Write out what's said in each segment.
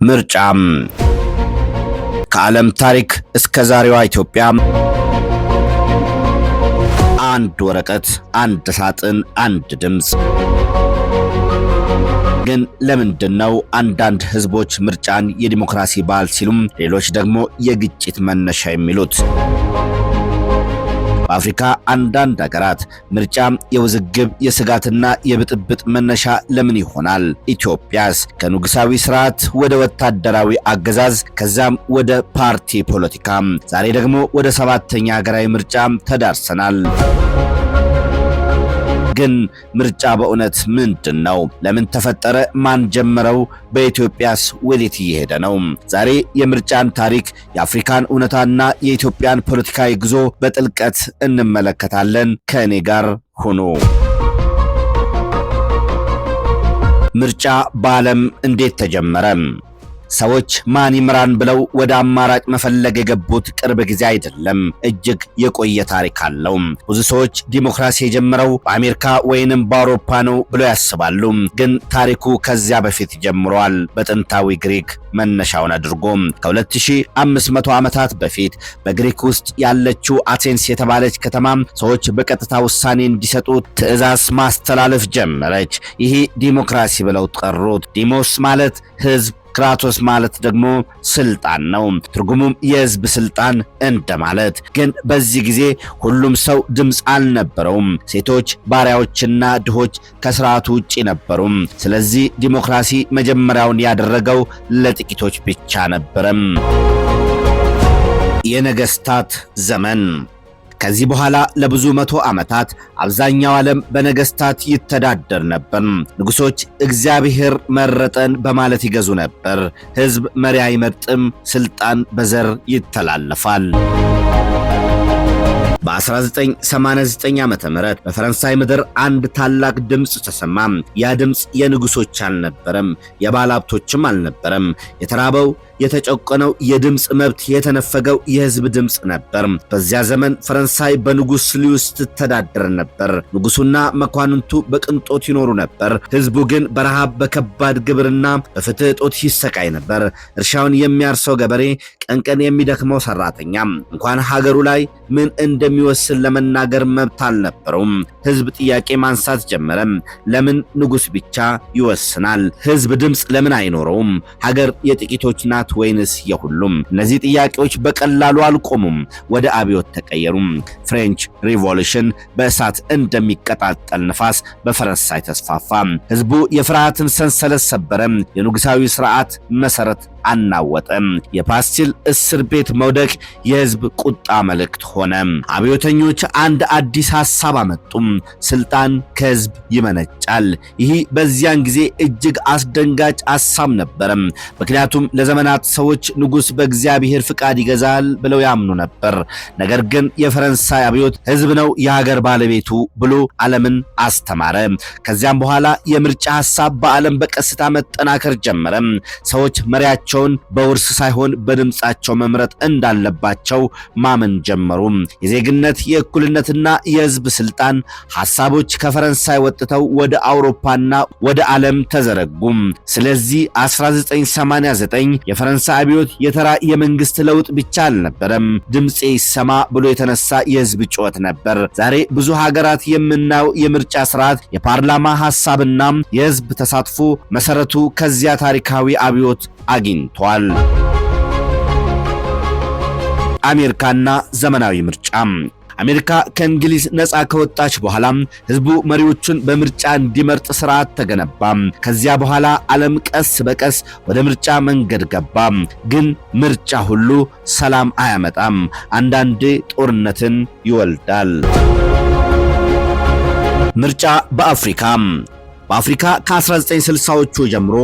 ምርጫም ከዓለም ታሪክ እስከ ዛሬዋ ኢትዮጵያ አንድ ወረቀት፣ አንድ ሳጥን፣ አንድ ድምጽ። ግን ለምንድነው አንዳንድ ህዝቦች ምርጫን የዲሞክራሲ ባህል ሲሉም ሌሎች ደግሞ የግጭት መነሻ የሚሉት? በአፍሪካ አንዳንድ ሀገራት ምርጫ የውዝግብ የስጋትና የብጥብጥ መነሻ ለምን ይሆናል? ኢትዮጵያስ ከንጉሳዊ ስርዓት ወደ ወታደራዊ አገዛዝ ከዛም ወደ ፓርቲ ፖለቲካ ዛሬ ደግሞ ወደ 7ኛ ሀገራዊ ምርጫ ተዳርሰናል። ግን ምርጫ በእውነት ምንድነው? ለምን ተፈጠረ? ማን ጀመረው? በኢትዮጵያስ ወዴት እየሄደ ነው? ዛሬ የምርጫን ታሪክ፣ የአፍሪካን እውነታና የኢትዮጵያን ፖለቲካዊ ጉዞ በጥልቀት እንመለከታለን። ከእኔ ጋር ሁኑ። ምርጫ በዓለም እንዴት ተጀመረ? ሰዎች ማን ይምራን ብለው ወደ አማራጭ መፈለግ የገቡት ቅርብ ጊዜ አይደለም፣ እጅግ የቆየ ታሪክ አለው። ብዙ ሰዎች ዲሞክራሲ የጀመረው በአሜሪካ ወይንም በአውሮፓ ነው ብለው ያስባሉ። ግን ታሪኩ ከዚያ በፊት ጀምሯል። በጥንታዊ ግሪክ መነሻውን አድርጎ ከ2500 ዓመታት በፊት በግሪክ ውስጥ ያለችው አቴንስ የተባለች ከተማ ሰዎች በቀጥታ ውሳኔ እንዲሰጡ ትዕዛዝ ማስተላለፍ ጀመረች። ይህ ዲሞክራሲ ብለው ጠሩት። ዲሞስ ማለት ህዝብ፣ ክራቶስ ማለት ደግሞ ስልጣን ነው። ትርጉሙም የህዝብ ስልጣን እንደማለት። ግን በዚህ ጊዜ ሁሉም ሰው ድምፅ አልነበረውም። ሴቶች፣ ባሪያዎችና ድሆች ከስርዓቱ ውጪ ነበሩ። ስለዚህ ዲሞክራሲ መጀመሪያውን ያደረገው ለጥቂቶች ብቻ ነበረም። የነገስታት ዘመን ከዚህ በኋላ ለብዙ መቶ ዓመታት አብዛኛው ዓለም በነገስታት ይተዳደር ነበር። ንጉሶች እግዚአብሔር መረጠን በማለት ይገዙ ነበር። ህዝብ መሪ አይመርጥም፣ ስልጣን በዘር ይተላለፋል። በ1989 ዓመተ ምህረት በፈረንሳይ ምድር አንድ ታላቅ ድምጽ ተሰማ። ያ ድምጽ የንጉሶች አልነበረም፣ የባለሀብቶችም አልነበረም። የተራበው የተጨቆነው የድምጽ መብት የተነፈገው የህዝብ ድምጽ ነበር። በዚያ ዘመን ፈረንሳይ በንጉስ ሉዊስ ትተዳደር ነበር። ንጉሱና መኳንንቱ በቅንጦት ይኖሩ ነበር። ህዝቡ ግን በረሃብ፣ በከባድ ግብርና፣ በፍትህ እጦት ይሰቃይ ነበር። እርሻውን የሚያርሰው ገበሬ፣ ቀን ቀን የሚደክመው ሰራተኛ እንኳን ሀገሩ ላይ ምን እንደሚወስን ለመናገር መብት አልነበረውም። ህዝብ ጥያቄ ማንሳት ጀመረ። ለምን ንጉስ ብቻ ይወስናል? ህዝብ ድምጽ ለምን አይኖረውም? ሀገር የጥቂቶች ናት ወይንስ የሁሉም? እነዚህ ጥያቄዎች በቀላሉ አልቆሙም፣ ወደ አብዮት ተቀየሩ። ፍሬንች ሪቮሉሽን በእሳት እንደሚቀጣጠል ንፋስ በፈረንሳይ ተስፋፋ። ህዝቡ የፍርሃትን ሰንሰለት ሰበረ። የንጉሳዊ ስርዓት መሰረት አናወጠ። የፓስቲል እስር ቤት መውደቅ የህዝብ ቁጣ መልእክት ሆነ። አብዮተኞች አንድ አዲስ ሐሳብ አመጡ። ስልጣን ከህዝብ ይመነጫል። ይህ በዚያን ጊዜ እጅግ አስደንጋጭ ሐሳብ ነበር። ምክንያቱም ለዘመናት ሰዎች ንጉስ በእግዚአብሔር ፍቃድ ይገዛል ብለው ያምኑ ነበር። ነገር ግን የፈረንሳይ አብዮት ህዝብ ነው የሀገር ባለቤቱ ብሎ ዓለምን አስተማረ። ከዚያም በኋላ የምርጫ ሐሳብ በዓለም በቀስታ መጠናከር ጀመረ። ሰዎች መሪያቸው በውርስ ሳይሆን በድምጻቸው መምረጥ እንዳለባቸው ማመን ጀመሩ። የዜግነት የእኩልነትና የህዝብ ስልጣን ሐሳቦች ከፈረንሳይ ወጥተው ወደ አውሮፓና ወደ ዓለም ተዘረጉ። ስለዚህ 1989 የፈረንሳይ አብዮት የተራ የመንግስት ለውጥ ብቻ አልነበረም፣ ድምጼ ይሰማ ብሎ የተነሳ የህዝብ ጩኸት ነበር። ዛሬ ብዙ ሀገራት የምናየው የምርጫ ስርዓት የፓርላማ ሐሳብና የህዝብ ተሳትፎ መሰረቱ ከዚያ ታሪካዊ አብዮት አግኝቷል። አሜሪካና ዘመናዊ ምርጫ። አሜሪካ ከእንግሊዝ ነፃ ከወጣች በኋላ ህዝቡ መሪዎቹን በምርጫ እንዲመርጥ ስርዓት ተገነባ። ከዚያ በኋላ ዓለም ቀስ በቀስ ወደ ምርጫ መንገድ ገባ። ግን ምርጫ ሁሉ ሰላም አያመጣም፣ አንዳንዴ ጦርነትን ይወልዳል። ምርጫ በአፍሪካ ከ1960ዎቹ ጀምሮ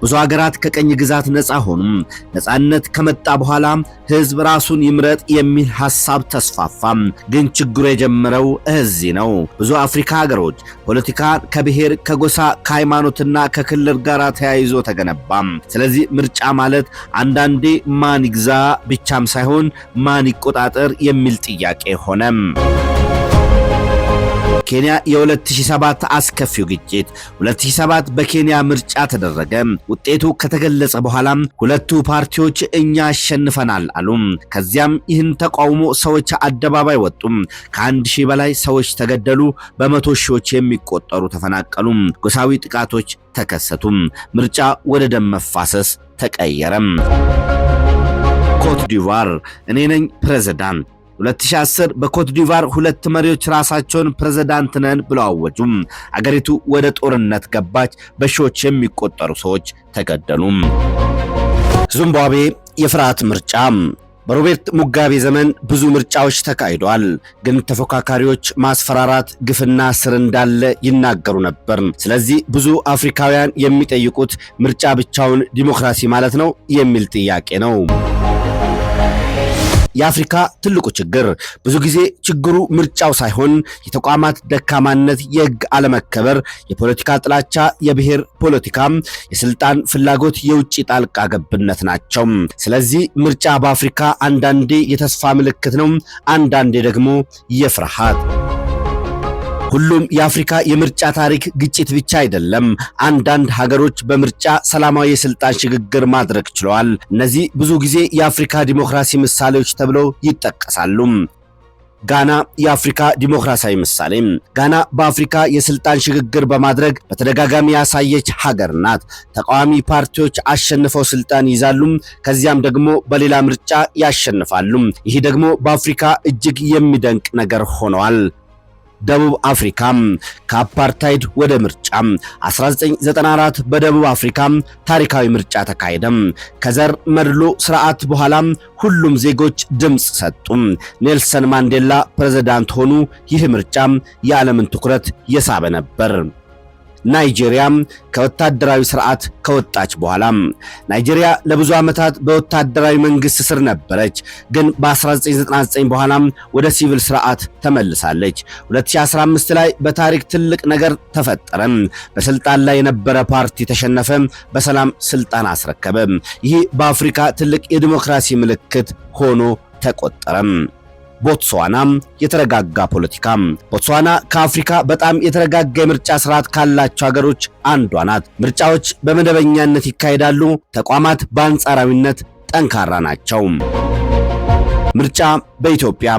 ብዙ ሀገራት ከቀኝ ግዛት ነፃ ሆኑ። ነፃነት ከመጣ በኋላ ህዝብ ራሱን ይምረጥ የሚል ሐሳብ ተስፋፋ። ግን ችግሩ የጀመረው እዚህ ነው። ብዙ አፍሪካ ሀገሮች ፖለቲካ ከብሔር፣ ከጎሳ፣ ከሃይማኖትና ከክልል ጋር ተያይዞ ተገነባ። ስለዚህ ምርጫ ማለት አንዳንዴ ማን ይግዛ ብቻም ሳይሆን ማን ይቆጣጠር የሚል ጥያቄ ሆነ። ኬንያ የ2007 አስከፊው ግጭት 2007 በኬንያ ምርጫ ተደረገ። ውጤቱ ከተገለጸ በኋላ ሁለቱ ፓርቲዎች እኛ አሸንፈናል አሉ። ከዚያም ይህን ተቃውሞ ሰዎች አደባባይ ወጡ። ከ1000 በላይ ሰዎች ተገደሉ። በመቶ ሺዎች የሚቆጠሩ ተፈናቀሉ። ጎሳዊ ጥቃቶች ተከሰቱ። ምርጫ ወደ ደም መፋሰስ ተቀየረ። ኮት ዲቫር እኔ ነኝ ፕሬዝዳንት 2010 በኮት ዲቫር ሁለት መሪዎች ራሳቸውን ፕሬዝዳንት ነን ብለው አወጁ። አገሪቱ ወደ ጦርነት ገባች። በሺዎች የሚቆጠሩ ሰዎች ተገደሉ። ዚምባብዌ የፍርሃት ምርጫ። በሮቤርት ሙጋቤ ዘመን ብዙ ምርጫዎች ተካሂደዋል። ግን ተፎካካሪዎች ማስፈራራት፣ ግፍና ስር እንዳለ ይናገሩ ነበር። ስለዚህ ብዙ አፍሪካውያን የሚጠይቁት ምርጫ ብቻውን ዲሞክራሲ ማለት ነው የሚል ጥያቄ ነው። የአፍሪካ ትልቁ ችግር ብዙ ጊዜ ችግሩ ምርጫው ሳይሆን የተቋማት ደካማነት፣ የሕግ አለመከበር፣ የፖለቲካ ጥላቻ፣ የብሔር ፖለቲካ፣ የስልጣን ፍላጎት፣ የውጭ ጣልቃ ገብነት ናቸው። ስለዚህ ምርጫ በአፍሪካ አንዳንዴ የተስፋ ምልክት ነው፣ አንዳንዴ ደግሞ የፍርሃት። ሁሉም የአፍሪካ የምርጫ ታሪክ ግጭት ብቻ አይደለም። አንዳንድ ሀገሮች በምርጫ ሰላማዊ የስልጣን ሽግግር ማድረግ ችለዋል። እነዚህ ብዙ ጊዜ የአፍሪካ ዲሞክራሲ ምሳሌዎች ተብለው ይጠቀሳሉ። ጋና የአፍሪካ ዲሞክራሲያዊ ምሳሌ። ጋና በአፍሪካ የስልጣን ሽግግር በማድረግ በተደጋጋሚ ያሳየች ሀገር ናት። ተቃዋሚ ፓርቲዎች አሸንፈው ስልጣን ይይዛሉ፣ ከዚያም ደግሞ በሌላ ምርጫ ያሸንፋሉ። ይህ ደግሞ በአፍሪካ እጅግ የሚደንቅ ነገር ሆነዋል። ደቡብ አፍሪካ ከአፓርታይድ ወደ ምርጫ 1994 በደቡብ አፍሪካ ታሪካዊ ምርጫ ተካሄደ። ከዘር መድሎ ስርዓት በኋላ ሁሉም ዜጎች ድምጽ ሰጡ። ኔልሰን ማንዴላ ፕሬዝዳንት ሆኑ። ይህ ምርጫ የዓለምን ትኩረት የሳበ ነበር። ናይጄሪያ ከወታደራዊ ስርዓት ከወጣች በኋላ። ናይጄሪያ ለብዙ ዓመታት በወታደራዊ መንግስት ስር ነበረች፣ ግን በ1999 በኋላ ወደ ሲቪል ስርዓት ተመልሳለች። 2015 ላይ በታሪክ ትልቅ ነገር ተፈጠረ። በስልጣን ላይ የነበረ ፓርቲ ተሸነፈ፣ በሰላም ስልጣን አስረከበ። ይህ በአፍሪካ ትልቅ የዲሞክራሲ ምልክት ሆኖ ተቆጠረ። ቦትስዋና የተረጋጋ ፖለቲካ። ቦትስዋና ከአፍሪካ በጣም የተረጋጋ የምርጫ ስርዓት ካላቸው ሀገሮች አንዷ ናት። ምርጫዎች በመደበኛነት ይካሄዳሉ። ተቋማት በአንጻራዊነት ጠንካራ ናቸው። ምርጫ በኢትዮጵያ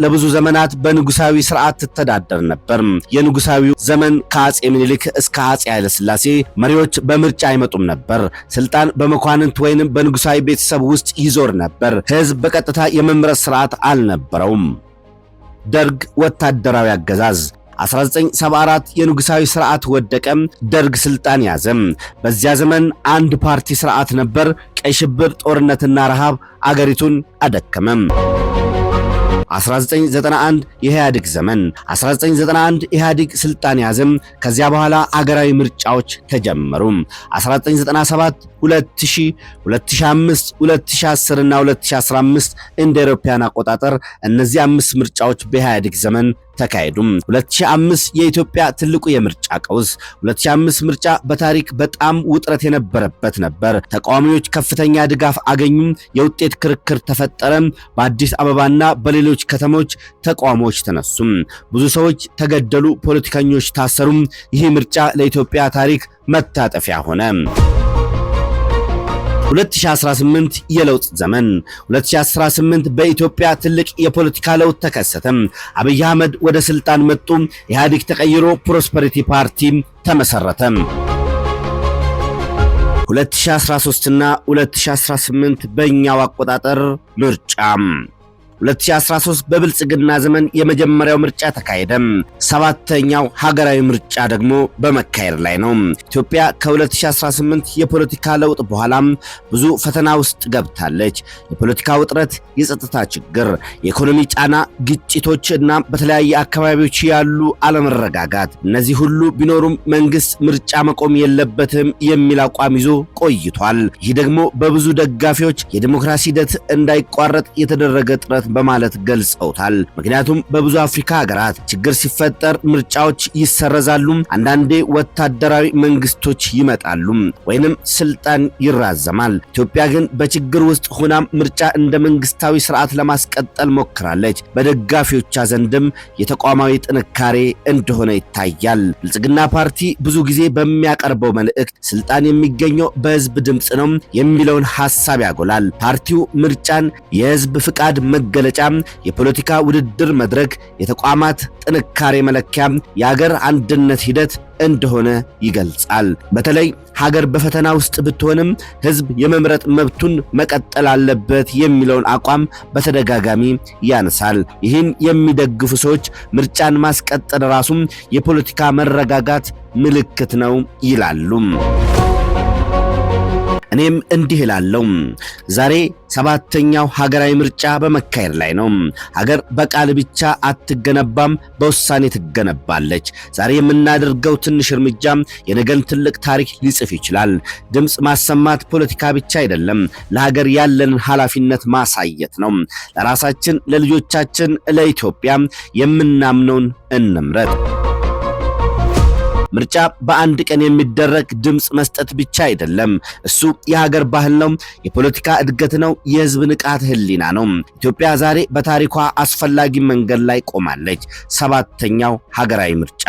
ለብዙ ዘመናት በንጉሳዊ ስርዓት ትተዳደር ነበር። የንጉሳዊው ዘመን ከአጼ ምኒልክ እስከ አጼ ኃይለ ሥላሴ መሪዎች በምርጫ አይመጡም ነበር። ስልጣን በመኳንንት ወይንም በንጉሳዊ ቤተሰብ ውስጥ ይዞር ነበር። ህዝብ በቀጥታ የመምረጥ ስርዓት አልነበረውም። ደርግ ወታደራዊ አገዛዝ 1974 የንጉሳዊ ስርዓት ወደቀ። ደርግ ስልጣን ያዘ። በዚያ ዘመን አንድ ፓርቲ ስርዓት ነበር። ቀይ ሽብር፣ ጦርነትና ረሃብ አገሪቱን አደከመ። 1991 የኢህአዴግ ዘመን 1991 ኢህአዴግ ስልጣን ያዘ። ከዚያ በኋላ አገራዊ ምርጫዎች ተጀመሩ። 1997 2000 2005 2010 እና 2015 እንደ አውሮፓውያን አቆጣጠር እነዚህ 5 ምርጫዎች በኢህአዴግ ዘመን ተካሄዱ። 2005 የኢትዮጵያ ትልቁ የምርጫ ቀውስ። 2005 ምርጫ በታሪክ በጣም ውጥረት የነበረበት ነበር። ተቃዋሚዎች ከፍተኛ ድጋፍ አገኙ። የውጤት ክርክር ተፈጠረ። በአዲስ አበባና በሌሎች ከተሞች ተቃውሞዎች ተነሱ። ብዙ ሰዎች ተገደሉ፣ ፖለቲከኞች ታሰሩ። ይህ ምርጫ ለኢትዮጵያ ታሪክ መታጠፊያ ሆነ። 2018 የለውጥ ዘመን 2018 በኢትዮጵያ ትልቅ የፖለቲካ ለውጥ ተከሰተ። አብይ አህመድ ወደ ስልጣን መጡ። ኢህአዴግ ተቀይሮ ፕሮስፐሪቲ ፓርቲ ተመሰረተ። 2013 እና 2018 በእኛው አቆጣጠር ምርጫ 2013 በብልጽግና ዘመን የመጀመሪያው ምርጫ ተካሄደ። ሰባተኛው ሀገራዊ ምርጫ ደግሞ በመካሄድ ላይ ነው። ኢትዮጵያ ከ2018 የፖለቲካ ለውጥ በኋላ ብዙ ፈተና ውስጥ ገብታለች። የፖለቲካ ውጥረት፣ የጸጥታ ችግር፣ የኢኮኖሚ ጫና፣ ግጭቶች እና በተለያየ አካባቢዎች ያሉ አለመረጋጋት፣ እነዚህ ሁሉ ቢኖሩም መንግስት ምርጫ መቆም የለበትም የሚል አቋም ይዞ ቆይቷል። ይህ ደግሞ በብዙ ደጋፊዎች የዲሞክራሲ ሂደት እንዳይቋረጥ የተደረገ ጥረት ምክንያት በማለት ገልጸውታል። ምክንያቱም በብዙ አፍሪካ ሀገራት ችግር ሲፈጠር ምርጫዎች ይሰረዛሉ፣ አንዳንዴ ወታደራዊ መንግስቶች ይመጣሉ ወይንም ስልጣን ይራዘማል። ኢትዮጵያ ግን በችግር ውስጥ ሆናም ምርጫ እንደ መንግስታዊ ስርዓት ለማስቀጠል ሞክራለች። በደጋፊዎቿ ዘንድም የተቋማዊ ጥንካሬ እንደሆነ ይታያል። ብልጽግና ፓርቲ ብዙ ጊዜ በሚያቀርበው መልእክት ስልጣን የሚገኘው በህዝብ ድምጽ ነው የሚለውን ሐሳብ ያጎላል። ፓርቲው ምርጫን የህዝብ ፍቃድ መገለጫ፣ የፖለቲካ ውድድር መድረክ፣ የተቋማት ጥንካሬ መለኪያ፣ የሀገር አንድነት ሂደት እንደሆነ ይገልጻል። በተለይ ሀገር በፈተና ውስጥ ብትሆንም ህዝብ የመምረጥ መብቱን መቀጠል አለበት የሚለውን አቋም በተደጋጋሚ ያነሳል። ይህን የሚደግፉ ሰዎች ምርጫን ማስቀጠል ራሱም የፖለቲካ መረጋጋት ምልክት ነው ይላሉ። እኔም እንዲህ እላለሁ። ዛሬ 7ኛው ሀገራዊ ምርጫ በመካሄድ ላይ ነው። ሀገር በቃል ብቻ አትገነባም፣ በውሳኔ ትገነባለች። ዛሬ የምናደርገው ትንሽ እርምጃ የነገን ትልቅ ታሪክ ሊጽፍ ይችላል። ድምጽ ማሰማት ፖለቲካ ብቻ አይደለም፣ ለሀገር ያለንን ኃላፊነት ማሳየት ነው። ለራሳችን፣ ለልጆቻችን፣ ለኢትዮጵያ የምናምነውን እንምረጥ። ምርጫ በአንድ ቀን የሚደረግ ድምጽ መስጠት ብቻ አይደለም። እሱ የሀገር ባህል ነው፣ የፖለቲካ እድገት ነው፣ የህዝብ ንቃተ ህሊና ነው። ኢትዮጵያ ዛሬ በታሪኳ አስፈላጊ መንገድ ላይ ቆማለች። 7ኛው ሀገራዊ ምርጫ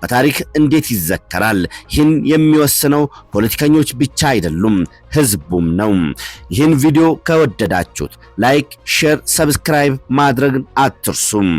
በታሪክ እንዴት ይዘከራል? ይህን የሚወስነው ፖለቲከኞች ብቻ አይደሉም፣ ህዝቡም ነው። ይህን ቪዲዮ ከወደዳችሁት ላይክ፣ ሼር፣ ሰብስክራይብ ማድረግን አትርሱም።